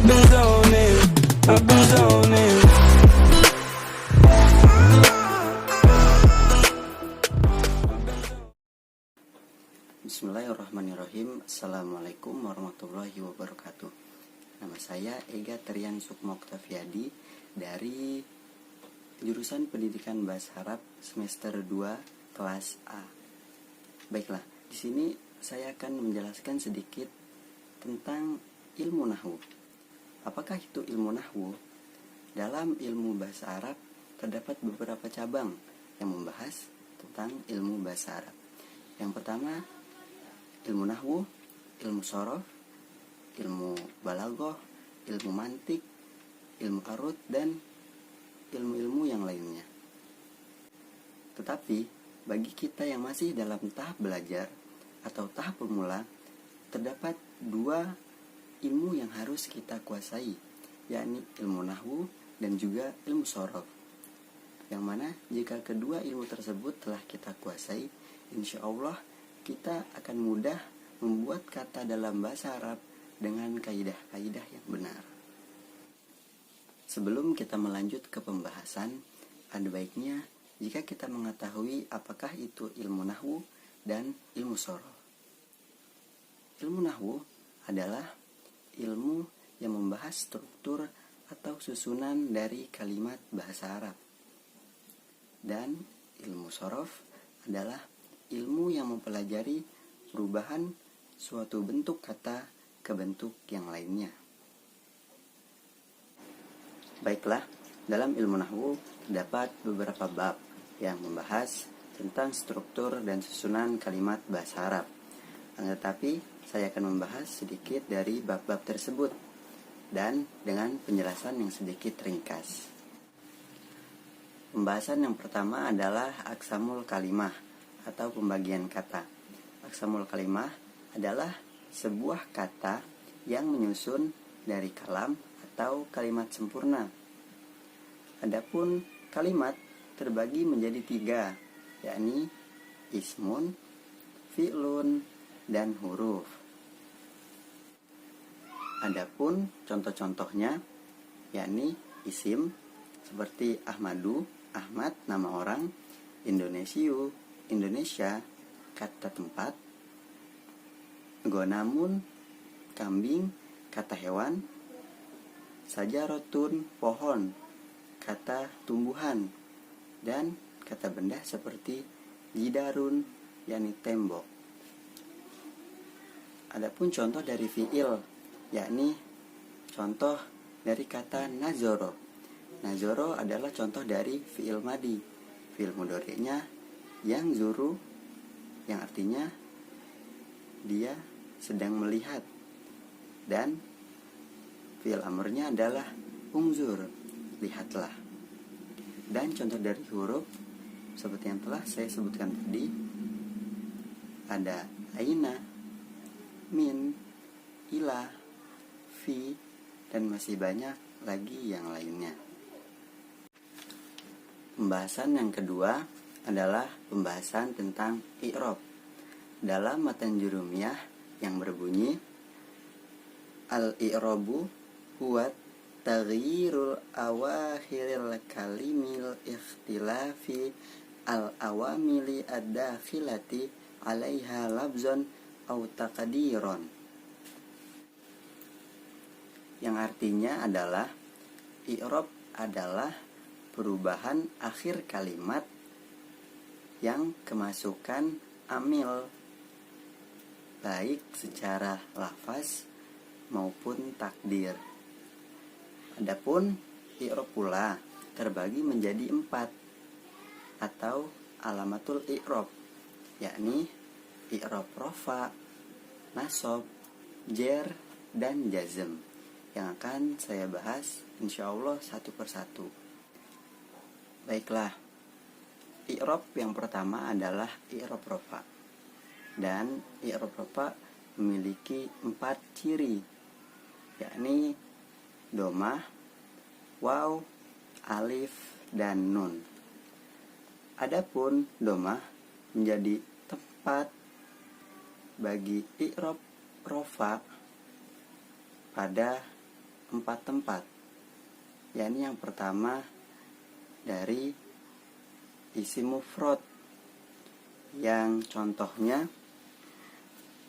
I've been zoning, I've been zoning. Bismillahirrahmanirrahim. Assalamualaikum warahmatullahi wabarakatuh. Nama saya Ega Trian Sukmo Octaviadi dari jurusan Pendidikan Bahasa Arab semester 2 kelas A. Baiklah, di sini saya akan menjelaskan sedikit tentang ilmu nahwu. Apakah itu ilmu nahwu? Dalam ilmu bahasa Arab terdapat beberapa cabang yang membahas tentang ilmu bahasa Arab. Yang pertama, ilmu nahwu, ilmu shorof, ilmu balaghah, ilmu mantik, ilmu arud, dan ilmu-ilmu yang lainnya. Tetapi bagi kita yang masih dalam tahap belajar atau tahap pemula, terdapat dua ilmu yang harus kita kuasai, yakni ilmu nahwu dan juga ilmu shorof. Yang mana jika kedua ilmu tersebut telah kita kuasai, insya Allah kita akan mudah membuat kata dalam bahasa Arab dengan kaidah-kaidah yang benar. Sebelum kita melanjut ke pembahasan, ada baiknya jika kita mengetahui apakah itu ilmu nahwu dan ilmu shorof. Ilmu nahwu adalah ilmu yang membahas struktur atau susunan dari kalimat bahasa Arab. Dan ilmu shorof adalah ilmu yang mempelajari perubahan suatu bentuk kata ke bentuk yang lainnya. Baiklah, dalam ilmu nahwu terdapat beberapa bab yang membahas tentang struktur dan susunan kalimat bahasa Arab. Tetapi saya akan membahas sedikit dari bab-bab tersebut dan dengan penjelasan yang sedikit ringkas. Pembahasan yang pertama adalah aqsamul kalimah atau pembagian kata. Aqsamul kalimah adalah sebuah kata yang menyusun dari kalam atau kalimat sempurna. Adapun kalimat terbagi menjadi 3, yakni ismun, fi'lun, dan huruf. Adapun contoh-contohnya yakni isim seperti Ahmadu, Ahmad nama orang, Indonesiu, Indonesia, kata tempat, gonamun, kambing, kata hewan, sajarotun, pohon, kata tumbuhan, dan kata benda seperti jidarun, yakni tembok. Adapun contoh dari fi'il, yakni contoh dari kata nazoro. Nazoro adalah contoh dari fi'il madi. Fi'il mudhari'nya yang zuru, yang artinya dia sedang melihat. Dan fi'il amrnya adalah ungzur, lihatlah. Dan contoh dari huruf seperti yang telah saya sebutkan tadi, ada aina, min, ila, fi, dan masih banyak lagi yang lainnya. Pembahasan yang kedua adalah pembahasan tentang i'rab. Dalam matan jurumiyah yang berbunyi al-i'rabu huwa taghyirul awakhiril kalimil ikhtilafi al-awamili ad-dakhilati 'alaiha labzan aw taqdiron. Yang artinya adalah i'rab adalah perubahan akhir kalimat yang kemasukan amil, baik secara lafaz maupun takdir. Adapun i'rab pula terbagi menjadi 4 atau alamatul i'rab, yakni i'rab rafa, nasab, jer, dan jazm, yang akan saya bahas insyaallah satu persatu. Baiklah, i'rab yang pertama adalah i'rab rafa. Dan i'rab rafa memiliki 4 ciri, yakni domah, waw, alif, dan nun. Adapun domah menjadi tempat bagi i'rab rafa pada 4 tempat. Yakni yang pertama dari isim mufrad, yang contohnya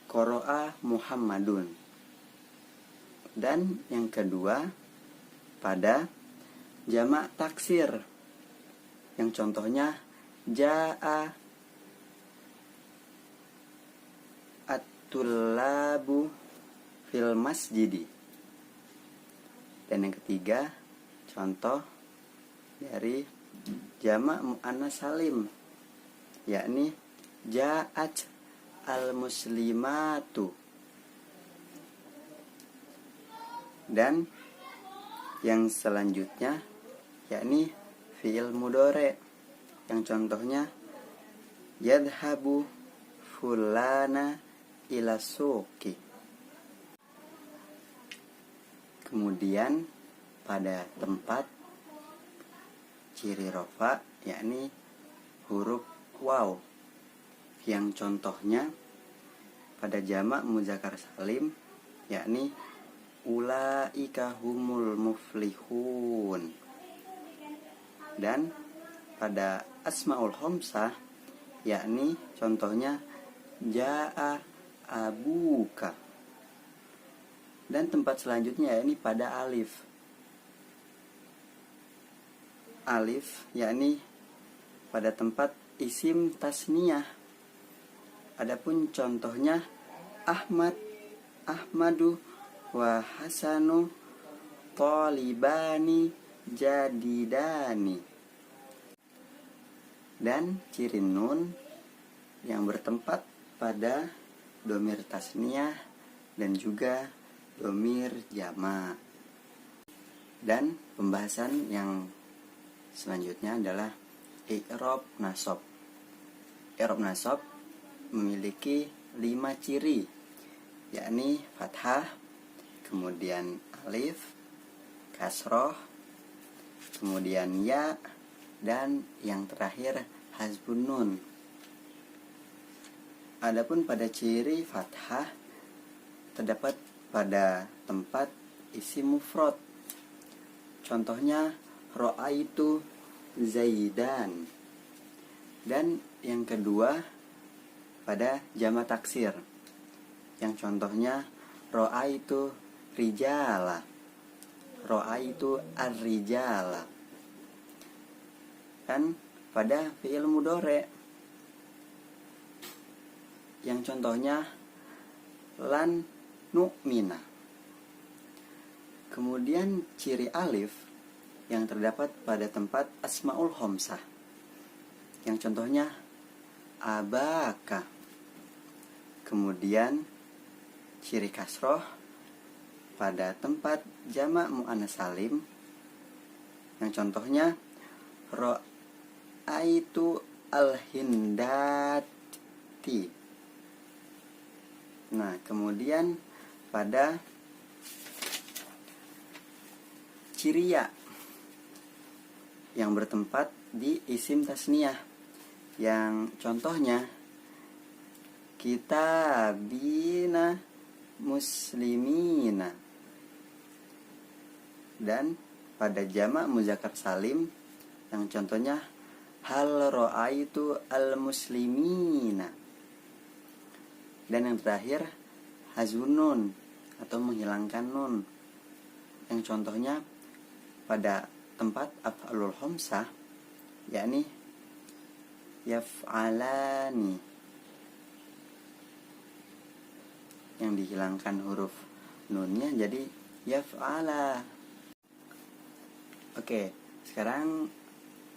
qara'a Muhammadun. Dan yang kedua pada jamak taksir, yang contohnya ja'a at-tullabu fil masjidi. Dan yang ketiga contoh dari jamak muannas salim, yakni ja'at al-muslimatu. Dan yang selanjutnya yakni fi'il mudhari, yang contohnya yadhabu fulana ila suqi. Kemudian pada tempat ciri rofa, yakni huruf waw, yang contohnya pada jamak muzakkar salim, yakni ulaika humul muflihun. Dan pada asmaul khamsah, yakni contohnya jaa abuka. Dan tempat selanjutnya yakni pada alif. Alif yakni pada tempat isim tasniyah. Adapun contohnya Ahmad, Ahmadu, wa Hasanu talibani jadidani. Dan ciri nun yang bertempat pada dhamir tasniyah dan juga dhamir jamak. Dan pembahasan yang selanjutnya adalah i'rab nasab. I'rab nasab memiliki 5 ciri, yakni fathah, kemudian alif, kasroh, kemudian ya, dan yang terakhir hazbun nun. Adapun pada ciri fathah terdapat pada tempat isim mufrad. Contohnya ra'aitu zaidan. Dan yang kedua pada jamak taksir, yang contohnya ra'aitu rijala, ra'aitu ar-rijala. Dan pada fi'il mudhari, yang contohnya lan nu'mina. Kemudian ciri alif yang terdapat pada tempat asmaul khamsah, yang contohnya abaka. Kemudian ciri kasroh pada tempat jamak muannas salim, yang contohnya ra'aitu al-hindati. Nah, kemudian pada ciri ya yang bertempat di isim tasniyah, yang contohnya kitabina muslimina. Dan pada jamak muzakkar salim, yang contohnya hal ra'aitu al-muslimina. Dan yang terakhir hazbun nun atau menghilangkan nun, yang contohnya pada tempat af'alul khamsah, yakni yaf'alani, yang dihilangkan huruf nunnya jadi yaf'ala. Oke, sekarang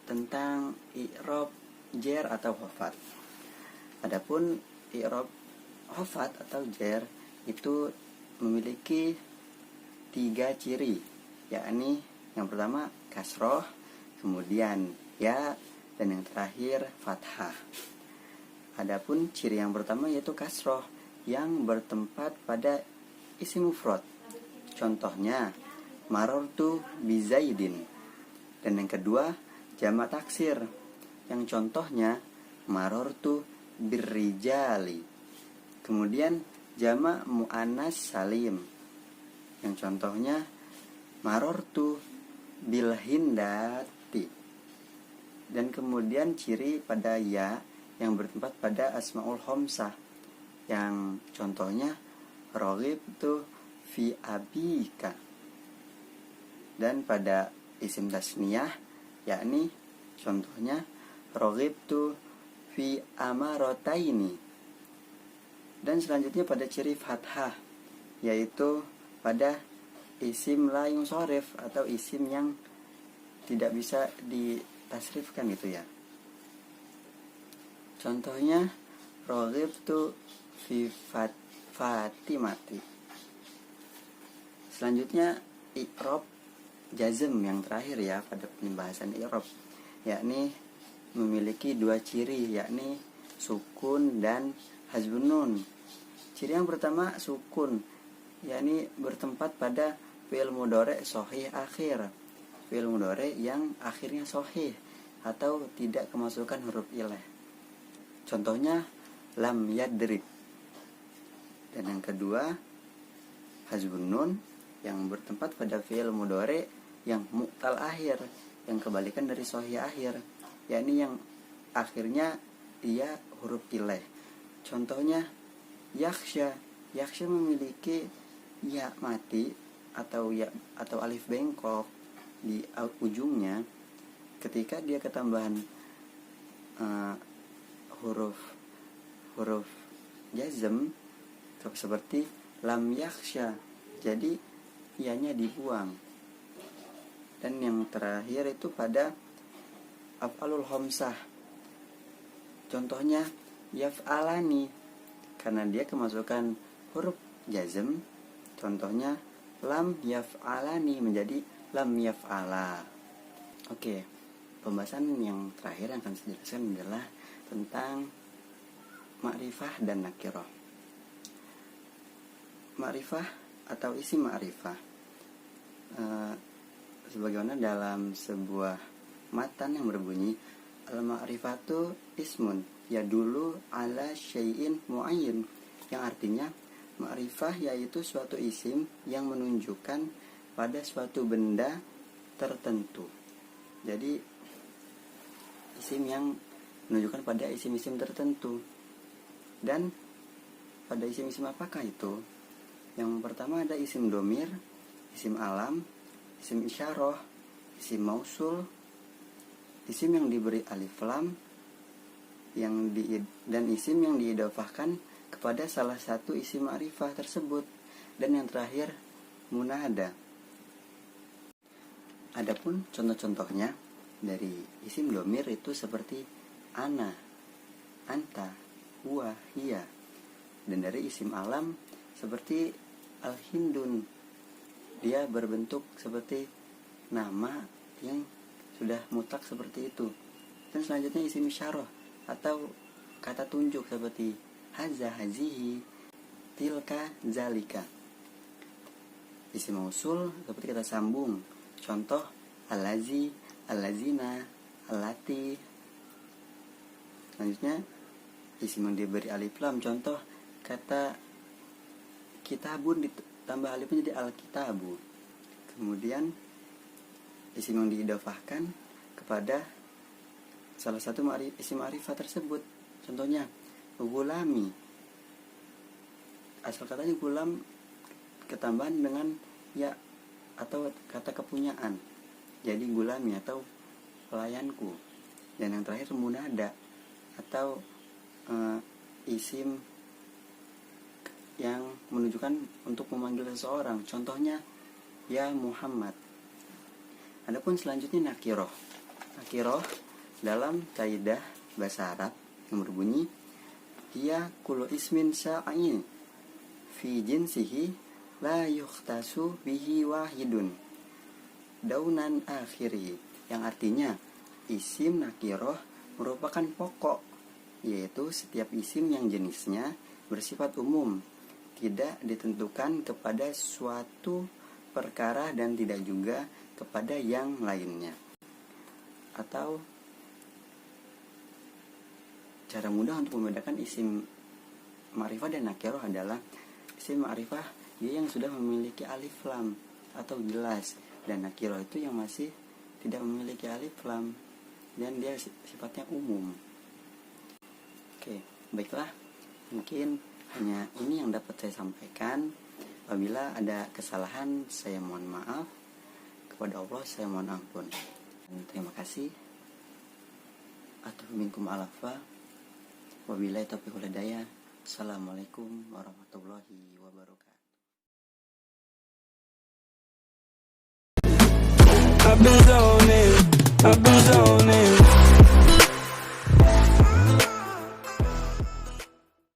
tentang i'rab jar atau khafat. Adapun i'rab khafat atau jar itu memiliki 3 ciri, yakni yang pertama kasroh, kemudian ya, dan yang terakhir fathah. Adapun ciri yang pertama yaitu kasroh yang bertempat pada isim mufrad. Contohnya marartu bizaidin. Dan yang kedua jamak taksir, yang contohnya marartu birrijali. Kemudian jamak muannas salim, yang contohnya marortu bil hindati. Dan kemudian ciri pada ya yang bertempat pada asmaul khamsah, yang contohnya raghibtu fi abika. Dan pada isim tasniyah, yakni contohnya raghibtu fi amarotaini. Dan selanjutnya pada ciri fathah, yaitu pada isim la yunsharif atau isim yang tidak bisa ditasrifkan gitu ya. Contohnya raghibtu fi fatimati. Selanjutnya i'rab jazm yang terakhir ya pada pembahasan i'rab, yakni memiliki dua ciri, yakni sukun dan hazbun nun. Ciri yang pertama sukun, yakni bertempat pada fi'il mudhari' shahih akhir, fi'il mudhari' yang akhirnya shahih atau tidak kemasukan huruf ilah. Contohnya lam yadrib. Dan yang kedua hazbun nun yang bertempat pada fi'il mudhari' yang mu'tal akhir, yang kebalikan dari shahih akhir, yakni yang akhirnya dia huruf ilah. Contohnya yakhsha. Yakhsha memiliki ya mati atau ya atau alif bengkok di ujungnya. Ketika dia ketambahan huruf jazm seperti lam yakhsha, jadi ianya dibuang. Dan yang terakhir itu pada af'alul khamsah, contohnya yaf'alani, karena dia kemasukan huruf jazm. Contohnya lam yaf'alani menjadi lam yaf'ala. Oke, pembahasan yang terakhir yang akan saya jelaskan adalah tentang ma'rifah dan nakirah. Ma'rifah atau isim ma'rifah, sebagaimana dalam sebuah matan yang berbunyi al-ma'rifatu ismun yadulu ala syai'in mu'ayyin, yang artinya ma'rifah yaitu suatu isim yang menunjukkan pada suatu benda tertentu. Jadi isim yang menunjukkan pada isim-isim tertentu. Dan pada isim-isim apakah itu? Yang pertama ada isim domir, isim alam, isim isyarah, isim mausul, isim yang diberi alif lam, dan isim yang diidhofahkan kepada salah satu isim ma'rifah tersebut. Dan yang terakhir munada. Adapun contoh-contohnya dari isim domir itu seperti ana, anta, huwa, hiya. Dan dari isim alam seperti al-hindun, dia berbentuk seperti nama yang sudah mutlak seperti itu. Dan selanjutnya isim isyarah atau kata tunjuk seperti haza, hazihi, tilka, zalika. Isim mausul seperti kata sambung, contoh allazi, allazina, allati. Selanjutnya isim yang diberi alif lam, contoh kata kitabun ditambah alif menjadi al-kitabu. Kemudian isim yang diidhofahkan kepada salah satu isim ma'rifah tersebut, contohnya gulami. Asal katanya gulam ketambahan dengan ya atau kata kepunyaan, jadi gulami atau pelayanku. Dan yang terakhir munada atau isim yang menunjukkan untuk memanggil seseorang, contohnya ya Muhammad. Adapun selanjutnya nakirah. Nakirah dalam kaidah bahasa Arab yang berbunyi hiya kullu ismin sya'in fi jinsihi la yukhtasu bihi wahidun daunan akhirih, yang artinya isim nakirah merupakan pokok, yaitu setiap isim yang jenisnya bersifat umum, tidak ditentukan kepada suatu perkara dan tidak juga kepada yang lainnya. Atau cara mudah untuk membedakan isim ma'rifah dan nakirah adalah isim ma'rifah dia yang sudah memiliki alif lam, atau jelas, dan nakiro itu yang masih tidak memiliki alif lam dan dia sifatnya umum. Oke, baiklah, mungkin hanya ini yang dapat saya sampaikan. Apabila ada kesalahan, saya mohon maaf. Kepada Allah saya mohon ampun. Dan terima kasih. Atubu minkum alafa. Wabillahi taufiq wal hidayah. Assalamualaikum warahmatullahi wabarakatuh. I've been zoning.